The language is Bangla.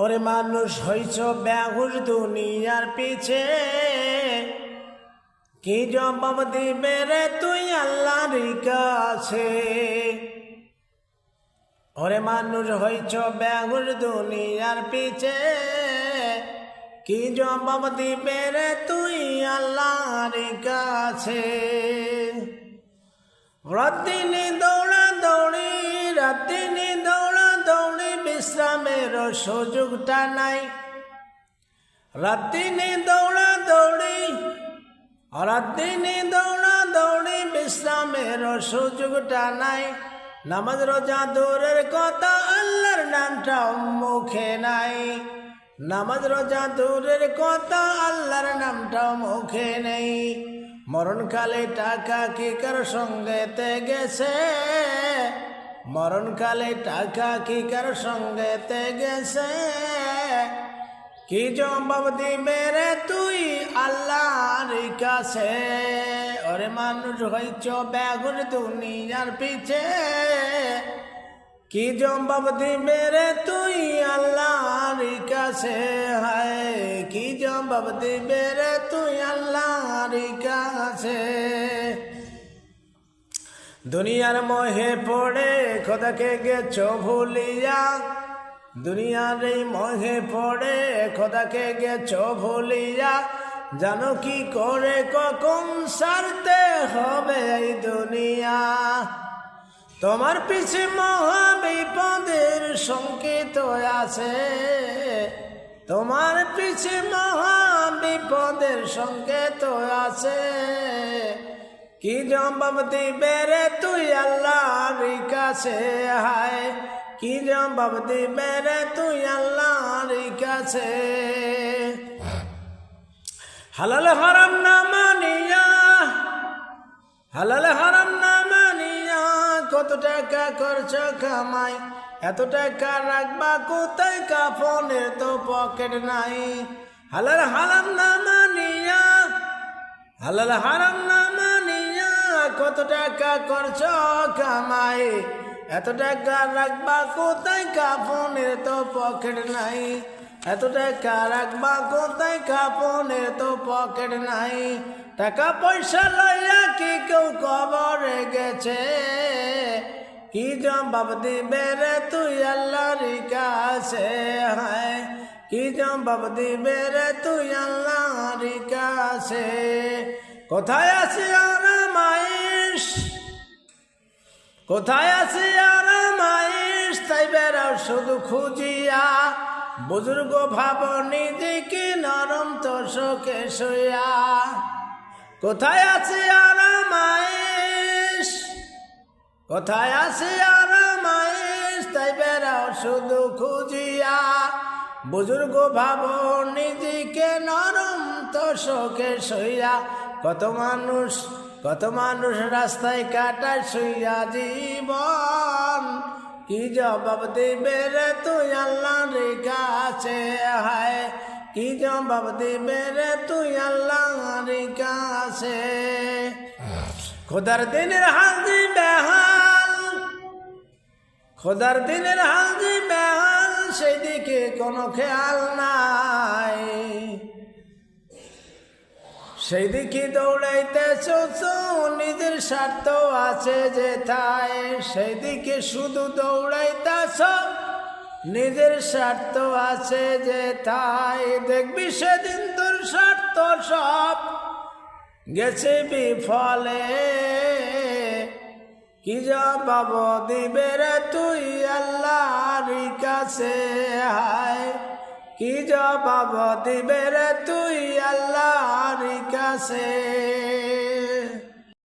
ওরে মানুষ হইছ বেহুশ দুনিয়ার পিছে, কি জবাব দিবে রে তুই আল্লাহর কাছে। ওরে মানুষ হইছ বেহুশ দুনিয়ার পিছে, কি জবাব দিবে রে তুই আল্লাহর কাছে। রাতিনি দৌড়া দৌড়ি, রাতিনি দৌড়া দৌড়ি, বিশ্রামের সুযোগটা নাই। রাতিনি দৌড়া দৌড়ি, রাতিনি দৌড়া দৌড়ি, বিশ্রামের সুযোগটা নাই। নামাজ রোজা দূরের কথা, আল্লাহর নামটাও মুখে নাই। নামাজ রোজা দূরের কথা, আল্লাহর নামটাও মুখে নেই। মরণকালে টাকা কি কার সঙ্গেতে গেছে, মরণকালে টাকা কি কার সঙ্গেতে গেছে। কি জবাব দিবে রে তুই আল্লাহর কাছে। ওরে মানুষ হইছ বেহুশ দুনিয়ার পিছে, কি জবাব দিবে রে তুই আল্লাহর কাছে। হায় কি জবাব দিবে রে তুই আল্লাহর কাছে। দুনিয়ার মোহে পড়ে খোদাকে গেছো ভুলিয়া, দুনিয়ার এই মোহে পড়ে খোদাকে গেছো ভুলিয়া। জানো কি করে কখন ছাড়তে হবে এই দুনিয়া। তোমার পিছে মহা বিপদের সংকেত আছে, তোমার পিছে মহা বিপদের সংকেত আছে। কি জবাব দিবে রে তুই আল্লাহর কাছে। হায় কি জবাব দিবে রে তুই আল্লাহর কাছে। হালাল হারাম না মানিয়া, হালাল হারাম না মানিয়া, কত টাকা খরচ কামাই, এত টাকা রাখবা কোথায়, কাফনের তো পকেট নাই। হালাল হারাম না মানিয়া, হালাল হারাম না মানিয়া, কত টাকা খরচ কামাই, এত টাকা রাখবা কোথায়, কাফনের তো পকেট নাই। এত টাকা রাখবা কোথায়, কাফনের তো পকেট নাই। টাকা পয়সা লইয়া কি কেউ কবরে গেছে, কি জবাব দিবে রে তুই আল্লাহর কাছে। হায় কি জবাব দিবে রে তুই আল্লাহর কাছে। কোথায় আছে আরামাইশ, কোথায় আছে আরামাইশ, তাই বেড়াও শুধু খুঁজিয়া। বুজুর্গ ভাব নিজেকে নরম তোষকে শুয়া। কোথায় আছে আরামাইশ, কোথায় আছে আরামাইশ, তাই বেড়াও শুধু খুঁজিয়া। বুজুর্গ ভাব নিজেকে নরম তোষকে শুইয়া। কত মানুষ, কত মানুষ রাস্তায় কাটায় শুইয়া জীবন। কি জবাব দিবে রে তুই আল্লাহর কাছে। হায় কি জবাব দিবে রে তুই আল্লাহর কাছে। খোদার দিনের হাজি বেহাল, খোদার দিনের হাজি বেহাল, সেই দিকে কোনো খেয়াল নাই। সেই দিকে দৌড়াইতেছ নিজের স্বার্থ আছে যেথায়। সেই দিকে শুধু দৌড়াইতেছ নিজের স্বার্থ আছে যেথায়। দেখবি সেদিন তোর স্বার্থ সব গেছে বিফলে। কি জবাব দিবে রে তুই আল্লাহর কাছে। হায় কি জবাব দিবে রে তুই আল্লাহর কাছে।